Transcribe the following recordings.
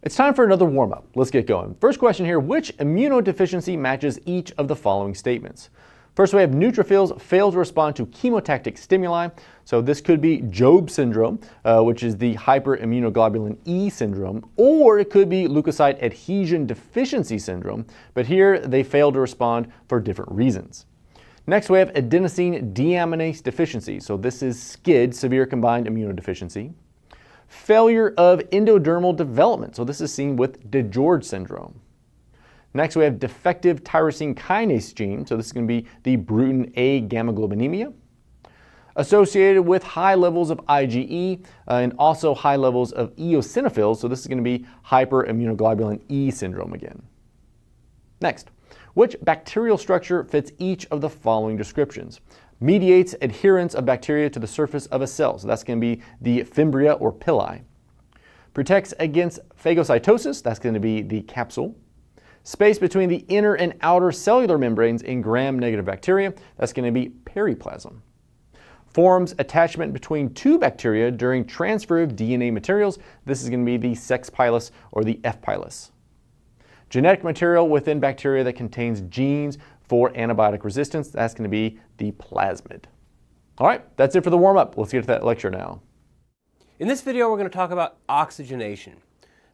It's time for another warm-up. Let's get going. First question here, which immunodeficiency matches each of the following statements? First, we have neutrophils fail to respond to chemotactic stimuli. So this could be Job syndrome, which is the hyperimmunoglobulin E syndrome, or it could be leukocyte adhesion deficiency syndrome, but here they fail to respond for different reasons. Next, we have adenosine deaminase deficiency. So this is SCID, severe combined immunodeficiency. Failure of endodermal development. So this is seen with DiGeorge syndrome. Next, we have defective tyrosine kinase gene. So this is going to be the Bruton A gammaglobulinemia. Associated with high levels of IgE and also high levels of eosinophils. So this is going to be hyperimmunoglobulin E syndrome again. Next, which bacterial structure fits each of the following descriptions? Mediates adherence of bacteria to the surface of a cell. So that's going to be the fimbria or pili. Protects against phagocytosis. That's going to be the capsule. Space between the inner and outer cellular membranes in gram-negative bacteria. That's going to be periplasm. Forms attachment between two bacteria during transfer of DNA materials. This is going to be the sex pilus or the F pilus. Genetic material within bacteria that contains genes for antibiotic resistance. That's going to be the plasmid. All right, that's it for the warm-up. Let's get to that lecture now. In this video, we're going to talk about oxygenation.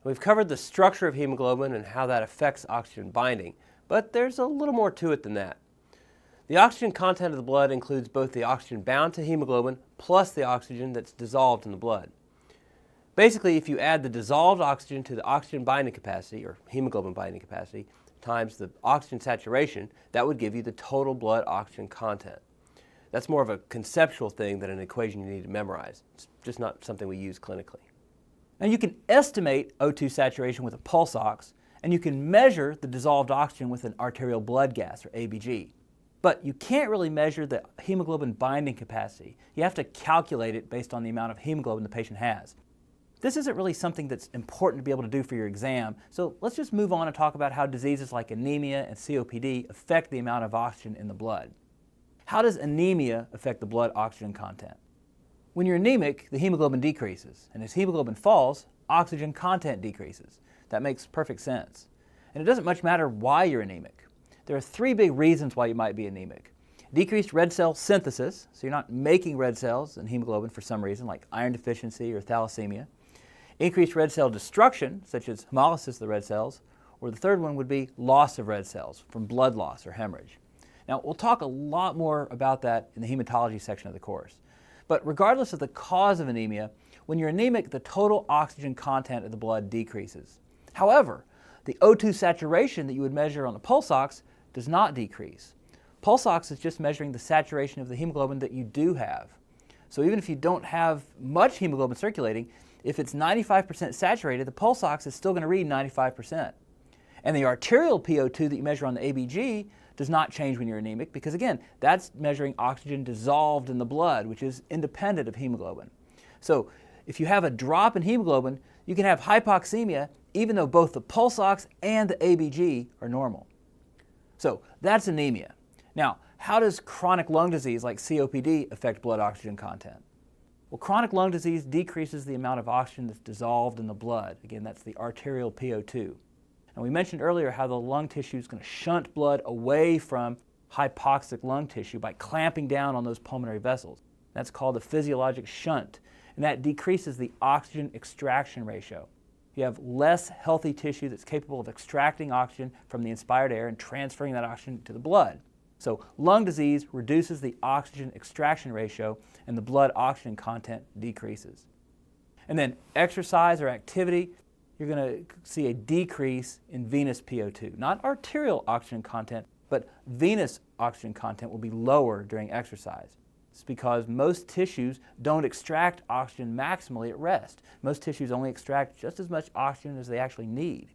We've covered the structure of hemoglobin and how that affects oxygen binding, but there's a little more to it than that. The oxygen content of the blood includes both the oxygen bound to hemoglobin plus the oxygen that's dissolved in the blood. Basically, if you add the dissolved oxygen to the oxygen binding capacity, or hemoglobin binding capacity, times the oxygen saturation, that would give you the total blood oxygen content. That's more of a conceptual thing than an equation you need to memorize. It's just not something we use clinically. Now you can estimate O2 saturation with a pulse ox, and you can measure the dissolved oxygen with an arterial blood gas, or ABG. But you can't really measure the hemoglobin binding capacity. You have to calculate it based on the amount of hemoglobin the patient has. This isn't really something that's important to be able to do for your exam, so let's just move on and talk about how diseases like anemia and COPD affect the amount of oxygen in the blood. How does anemia affect the blood oxygen content? When you're anemic, the hemoglobin decreases, and as hemoglobin falls, oxygen content decreases. That makes perfect sense. And it doesn't much matter why you're anemic. There are three big reasons why you might be anemic. Decreased red cell synthesis, so you're not making red cells in hemoglobin for some reason, like iron deficiency or thalassemia. Increased red cell destruction, such as hemolysis of the red cells, or the third one would be loss of red cells from blood loss or hemorrhage. Now, we'll talk a lot more about that in the hematology section of the course. But regardless of the cause of anemia, when you're anemic, the total oxygen content of the blood decreases. However, the O2 saturation that you would measure on the pulse ox does not decrease. Pulse ox is just measuring the saturation of the hemoglobin that you do have. So even if you don't have much hemoglobin circulating, if it's 95% saturated, the pulse ox is still going to read 95%. And the arterial PO2 that you measure on the ABG does not change when you're anemic because, again, that's measuring oxygen dissolved in the blood, which is independent of hemoglobin. So if you have a drop in hemoglobin, you can have hypoxemia even though both the pulse ox and the ABG are normal. So that's anemia. Now, how does chronic lung disease like COPD affect blood oxygen content? Well, chronic lung disease decreases the amount of oxygen that's dissolved in the blood. Again, that's the arterial PO2. And we mentioned earlier how the lung tissue is going to shunt blood away from hypoxic lung tissue by clamping down on those pulmonary vessels. That's called a physiologic shunt, and that decreases the oxygen extraction ratio. You have less healthy tissue that's capable of extracting oxygen from the inspired air and transferring that oxygen to the blood. So lung disease reduces the oxygen extraction ratio and the blood oxygen content decreases. And then exercise or activity, you're going to see a decrease in venous PO2. Not arterial oxygen content, but venous oxygen content will be lower during exercise. It's because most tissues don't extract oxygen maximally at rest. Most tissues only extract just as much oxygen as they actually need.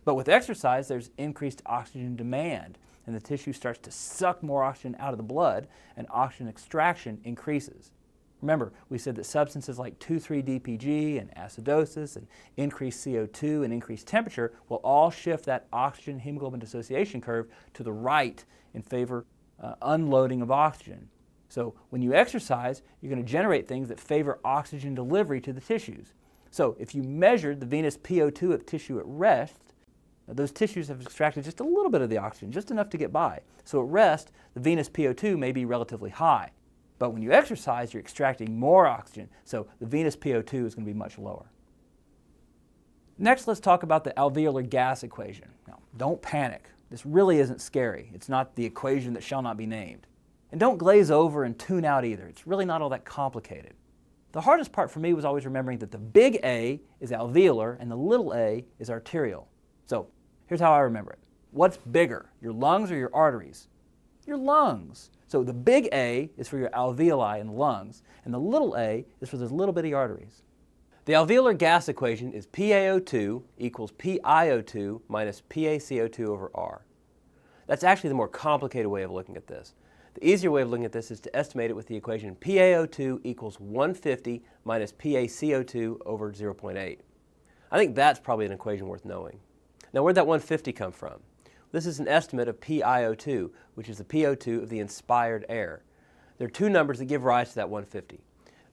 But with exercise, there's increased oxygen demand, and the tissue starts to suck more oxygen out of the blood, and oxygen extraction increases. Remember, we said that substances like 2,3-DPG and acidosis and increased CO2 and increased temperature will all shift that oxygen hemoglobin dissociation curve to the right in favor of unloading of oxygen. So when you exercise, you're going to generate things that favor oxygen delivery to the tissues. So if you measured the venous PO2 of tissue at rest, those tissues have extracted just a little bit of the oxygen, just enough to get by. So at rest, the venous PO2 may be relatively high. But when you exercise, you're extracting more oxygen, so the venous PO2 is going to be much lower. Next, let's talk about the alveolar gas equation. Now, don't panic. This really isn't scary. It's not the equation that shall not be named. And don't glaze over and tune out either. It's really not all that complicated. The hardest part for me was always remembering that the big A is alveolar and the little a is arterial. So here's how I remember it. What's bigger, your lungs or your arteries? Your lungs. So the big A is for your alveoli and lungs, and the little a is for those little bitty arteries. The alveolar gas equation is PaO2 equals PiO2 minus PaCO2 over R. That's actually the more complicated way of looking at this. The easier way of looking at this is to estimate it with the equation PaO2 equals 150 minus PaCO2 over 0.8. I think that's probably an equation worth knowing. Now, where'd that 150 come from? This is an estimate of PiO2, which is the PO2 of the inspired air. There are two numbers that give rise to that 150.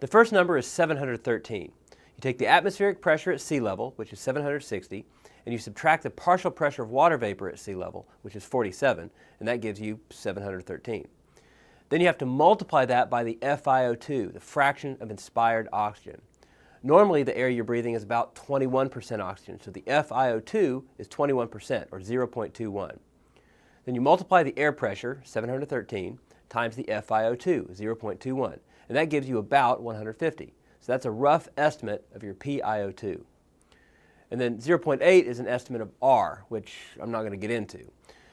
The first number is 713. You take the atmospheric pressure at sea level, which is 760, and you subtract the partial pressure of water vapor at sea level, which is 47, and that gives you 713. Then you have to multiply that by the FiO2, the fraction of inspired oxygen. Normally, the air you're breathing is about 21% oxygen, so the FiO2 is 21%, or 0.21. Then you multiply the air pressure, 713, times the FiO2, 0.21, and that gives you about 150. So that's a rough estimate of your PiO2. And then 0.8 is an estimate of R, which I'm not going to get into.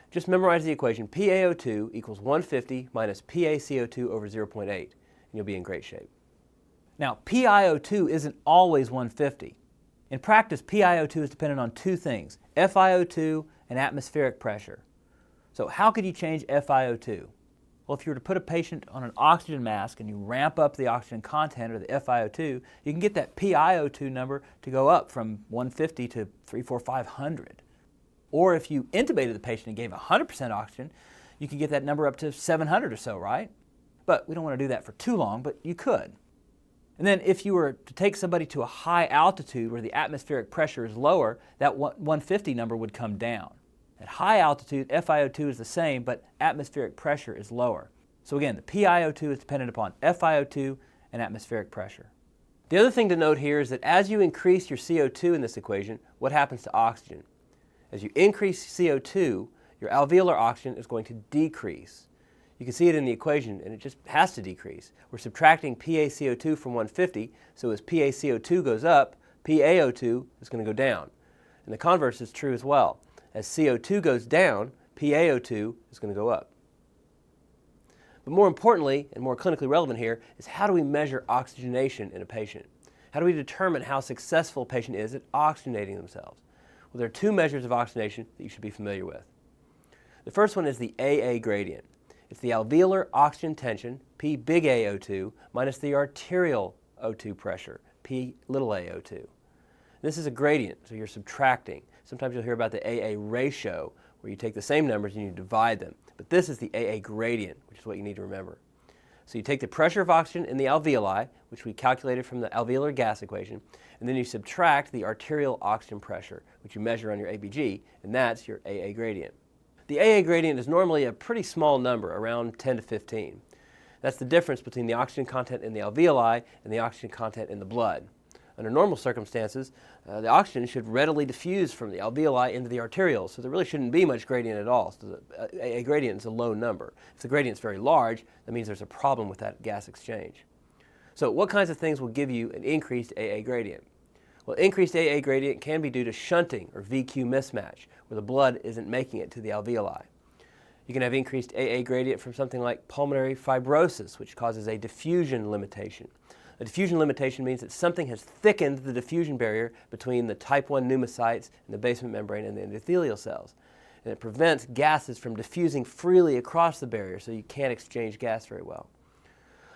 Just memorize the equation PaO2 equals 150 minus PaCO2 over 0.8, and you'll be in great shape. Now, PiO2 isn't always 150. In practice, PiO2 is dependent on two things, FiO2 and atmospheric pressure. So how could you change FiO2? Well, if you were to put a patient on an oxygen mask and you ramp up the oxygen content, or the FiO2, you can get that PiO2 number to go up from 150 to 300, 400, 500. Or if you intubated the patient and gave 100% oxygen, you could get that number up to 700 or so, right? But we don't want to do that for too long, but you could. And then if you were to take somebody to a high altitude where the atmospheric pressure is lower, that 150 number would come down. At high altitude, FiO2 is the same, but atmospheric pressure is lower. So again, the PiO2 is dependent upon FiO2 and atmospheric pressure. The other thing to note here is that as you increase your CO2 in this equation, what happens to oxygen? As you increase CO2, your alveolar oxygen is going to decrease. You can see it in the equation, and it just has to decrease. We're subtracting PaCO2 from 150, so as PaCO2 goes up, PaO2 is going to go down. And the converse is true as well. As CO2 goes down, PaO2 is going to go up. But more importantly, and more clinically relevant here, is how do we measure oxygenation in a patient? How do we determine how successful a patient is at oxygenating themselves? Well, there are two measures of oxygenation that you should be familiar with. The first one is the AA gradient. It's the alveolar oxygen tension, P big AO2, minus the arterial O2 pressure, P little AO2. This is a gradient, so you're subtracting. Sometimes you'll hear about the AA ratio, where you take the same numbers and you divide them. But this is the AA gradient, which is what you need to remember. So you take the pressure of oxygen in the alveoli, which we calculated from the alveolar gas equation, and then you subtract the arterial oxygen pressure, which you measure on your ABG, and that's your AA gradient. The AA gradient is normally a pretty small number, around 10 to 15. That's the difference between the oxygen content in the alveoli and the oxygen content in the blood. Under normal circumstances, the oxygen should readily diffuse from the alveoli into the arterioles, so there really shouldn't be much gradient at all. So the AA gradient is a low number. If the gradient is very large, that means there's a problem with that gas exchange. So what kinds of things will give you an increased AA gradient? Well, increased AA gradient can be due to shunting or VQ mismatch, where the blood isn't making it to the alveoli. You can have increased AA gradient from something like pulmonary fibrosis, which causes a diffusion limitation. A diffusion limitation means that something has thickened the diffusion barrier between the type 1 pneumocytes and the basement membrane and the endothelial cells. And it prevents gases from diffusing freely across the barrier, so you can't exchange gas very well.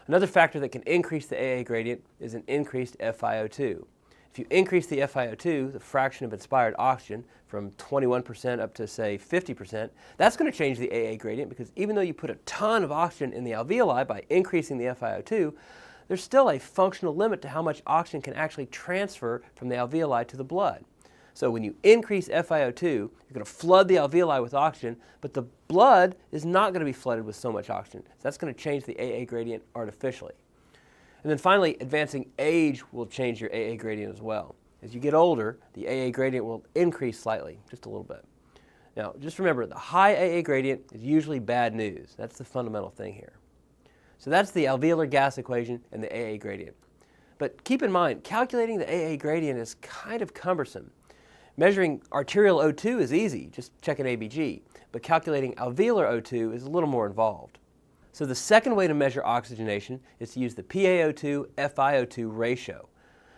Another factor that can increase the AA gradient is an increased FiO2. If you increase the FiO2, the fraction of inspired oxygen, from 21% up to, say, 50%, that's going to change the AA gradient, because even though you put a ton of oxygen in the alveoli by increasing the FiO2, there's still a functional limit to how much oxygen can actually transfer from the alveoli to the blood. So when you increase FiO2, you're going to flood the alveoli with oxygen, but the blood is not going to be flooded with so much oxygen. So that's going to change the AA gradient artificially. And then finally, advancing age will change your AA gradient as well. As you get older, the AA gradient will increase slightly, just a little bit. Now, just remember, the high AA gradient is usually bad news. That's the fundamental thing here. So that's the alveolar gas equation and the AA gradient. But keep in mind, calculating the AA gradient is kind of cumbersome. Measuring arterial O2 is easy, just check an ABG, but calculating alveolar O2 is a little more involved. So the second way to measure oxygenation is to use the PaO2-FiO2 ratio.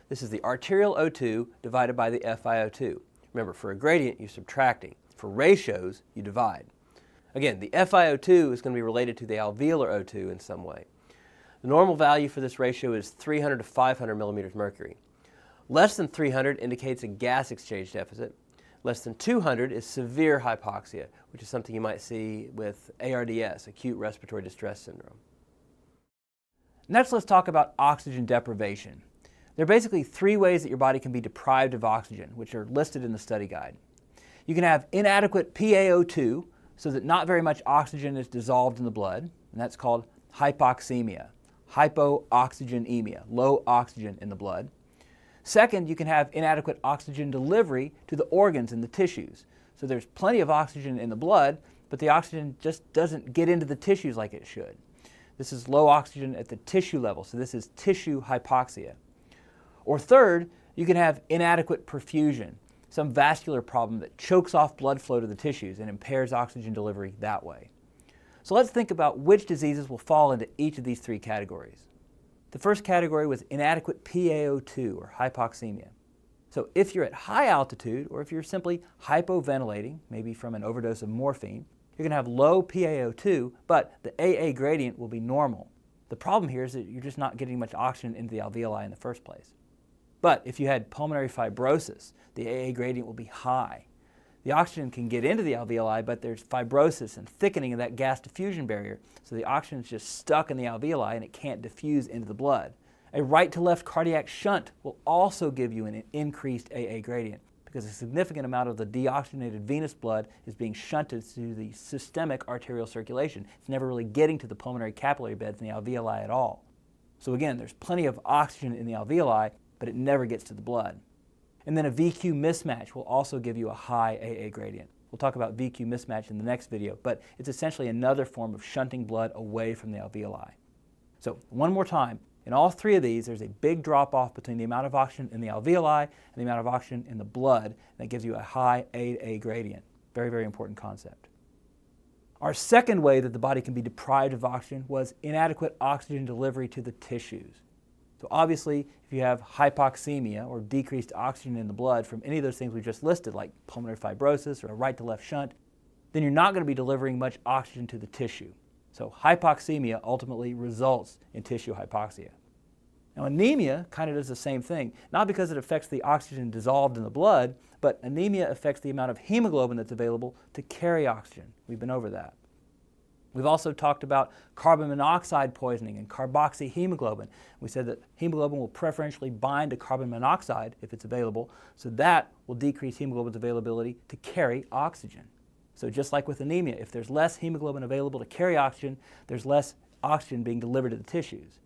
This is the arterial O2 divided by the FiO2. Remember, for a gradient, you're subtracting. For ratios, you divide. Again, the FiO2 is going to be related to the alveolar O2 in some way. The normal value for this ratio is 300 to 500 millimeters mercury. Less than 300 indicates a gas exchange deficit. Less than 200 is severe hypoxia, which is something you might see with ARDS, acute respiratory distress syndrome. Next, let's talk about oxygen deprivation. There are basically three ways that your body can be deprived of oxygen, which are listed in the study guide. You can have inadequate PaO2, so that not very much oxygen is dissolved in the blood, and that's called hypoxemia, hypooxygenemia, low oxygen in the blood. Second, you can have inadequate oxygen delivery to the organs and the tissues. So there's plenty of oxygen in the blood, but the oxygen just doesn't get into the tissues like it should. This is low oxygen at the tissue level, so this is tissue hypoxia. Or third, you can have inadequate perfusion, some vascular problem that chokes off blood flow to the tissues and impairs oxygen delivery that way. So let's think about which diseases will fall into each of these three categories. The first category was inadequate PaO2, or hypoxemia. So if you're at high altitude, or if you're simply hypoventilating, maybe from an overdose of morphine, you're going to have low PaO2, but the AA gradient will be normal. The problem here is that you're just not getting much oxygen into the alveoli in the first place. But if you had pulmonary fibrosis, the AA gradient will be high. The oxygen can get into the alveoli, but there's fibrosis and thickening of that gas diffusion barrier, so the oxygen is just stuck in the alveoli and it can't diffuse into the blood. A right-to-left cardiac shunt will also give you an increased AA gradient because a significant amount of the deoxygenated venous blood is being shunted to the systemic arterial circulation. It's never really getting to the pulmonary capillary beds in the alveoli at all. So again, there's plenty of oxygen in the alveoli, but it never gets to the blood. And then a VQ mismatch will also give you a high AA gradient. We'll talk about VQ mismatch in the next video, but it's essentially another form of shunting blood away from the alveoli. So one more time, in all three of these, there's a big drop-off between the amount of oxygen in the alveoli and the amount of oxygen in the blood. That gives you a high AA gradient. Very, very important concept. Our second way that the body can be deprived of oxygen was inadequate oxygen delivery to the tissues. So obviously, if you have hypoxemia or decreased oxygen in the blood from any of those things we just listed, like pulmonary fibrosis or a right-to-left shunt, then you're not going to be delivering much oxygen to the tissue. So hypoxemia ultimately results in tissue hypoxia. Now anemia kind of does the same thing, not because it affects the oxygen dissolved in the blood, but anemia affects the amount of hemoglobin that's available to carry oxygen. We've been over that. We've also talked about carbon monoxide poisoning and carboxyhemoglobin. We said that hemoglobin will preferentially bind to carbon monoxide if it's available, so that will decrease hemoglobin's availability to carry oxygen. So just like with anemia, if there's less hemoglobin available to carry oxygen, there's less oxygen being delivered to the tissues.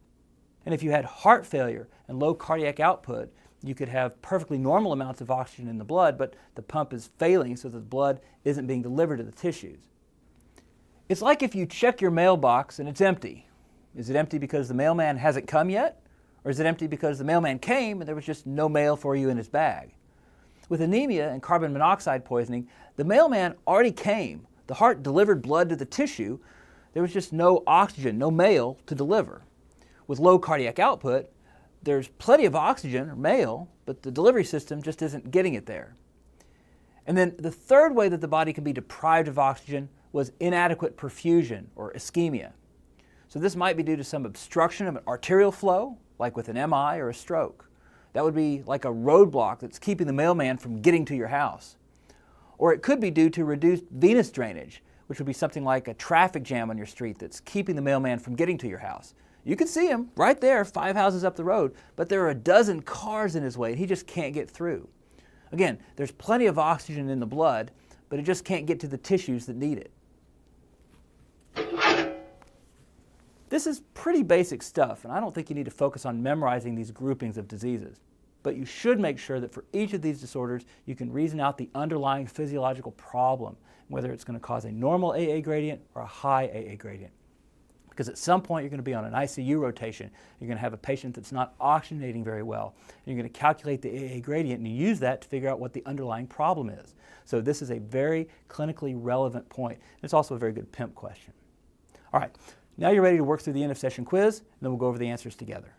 And if you had heart failure and low cardiac output, you could have perfectly normal amounts of oxygen in the blood, but the pump is failing so that the blood isn't being delivered to the tissues. It's like if you check your mailbox and it's empty. Is it empty because the mailman hasn't come yet? Or is it empty because the mailman came and there was just no mail for you in his bag? With anemia and carbon monoxide poisoning, the mailman already came. The heart delivered blood to the tissue. There was just no oxygen, no mail to deliver. With low cardiac output, there's plenty of oxygen or mail, but the delivery system just isn't getting it there. And then the third way that the body can be deprived of oxygen was inadequate perfusion or ischemia. So this might be due to some obstruction of an arterial flow, like with an MI or a stroke. That would be like a roadblock that's keeping the mailman from getting to your house. Or it could be due to reduced venous drainage, which would be something like a traffic jam on your street that's keeping the mailman from getting to your house. You can see him right there, 5 houses up the road, but there are a dozen cars in his way and he just can't get through. Again, there's plenty of oxygen in the blood, but it just can't get to the tissues that need it. This is pretty basic stuff, and I don't think you need to focus on memorizing these groupings of diseases. But you should make sure that for each of these disorders, you can reason out the underlying physiological problem, whether it's going to cause a normal AA gradient or a high AA gradient. Because at some point you're going to be on an ICU rotation, you're going to have a patient that's not oxygenating very well, and you're going to calculate the AA gradient and use that to figure out what the underlying problem is. So this is a very clinically relevant point. It's also a very good PIMP question. All right, now you're ready to work through the end of session quiz, and then we'll go over the answers together.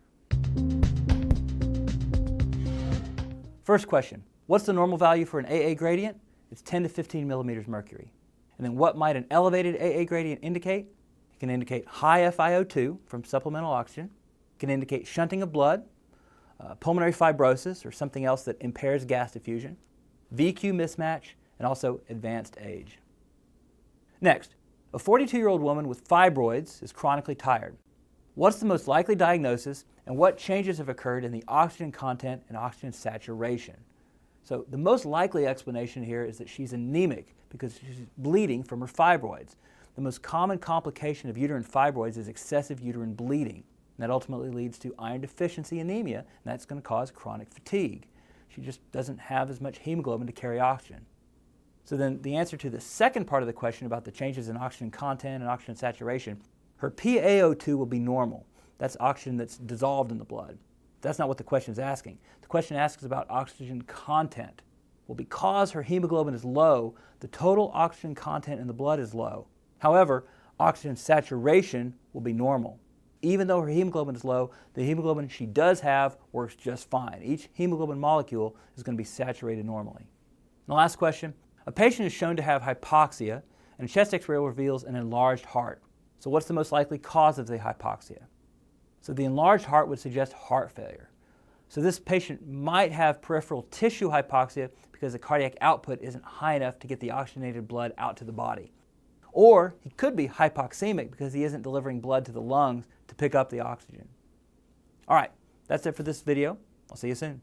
First question, what's the normal value for an AA gradient? It's 10 to 15 millimeters mercury. And then what might an elevated AA gradient indicate? It can indicate high FiO2 from supplemental oxygen. It can indicate shunting of blood, pulmonary fibrosis or something else that impairs gas diffusion, VQ mismatch, and also advanced age. Next, a 42-year-old woman with fibroids is chronically tired. What's the most likely diagnosis and what changes have occurred in the oxygen content and oxygen saturation? So the most likely explanation here is that she's anemic because she's bleeding from her fibroids. The most common complication of uterine fibroids is excessive uterine bleeding. And that ultimately leads to iron deficiency anemia, and that's going to cause chronic fatigue. She just doesn't have as much hemoglobin to carry oxygen. So then the answer to the second part of the question about the changes in oxygen content and oxygen saturation, her PaO2 will be normal. That's oxygen that's dissolved in the blood. That's not what the question is asking. The question asks about oxygen content. Well, because her hemoglobin is low, the total oxygen content in the blood is low. However, oxygen saturation will be normal. Even though her hemoglobin is low, the hemoglobin she does have works just fine. Each hemoglobin molecule is going to be saturated normally. And the last question, a patient is shown to have hypoxia, and a chest X-ray reveals an enlarged heart. So what's the most likely cause of the hypoxia? So the enlarged heart would suggest heart failure. So this patient might have peripheral tissue hypoxia because the cardiac output isn't high enough to get the oxygenated blood out to the body. Or he could be hypoxemic because he isn't delivering blood to the lungs to pick up the oxygen. All right, that's it for this video. I'll see you soon.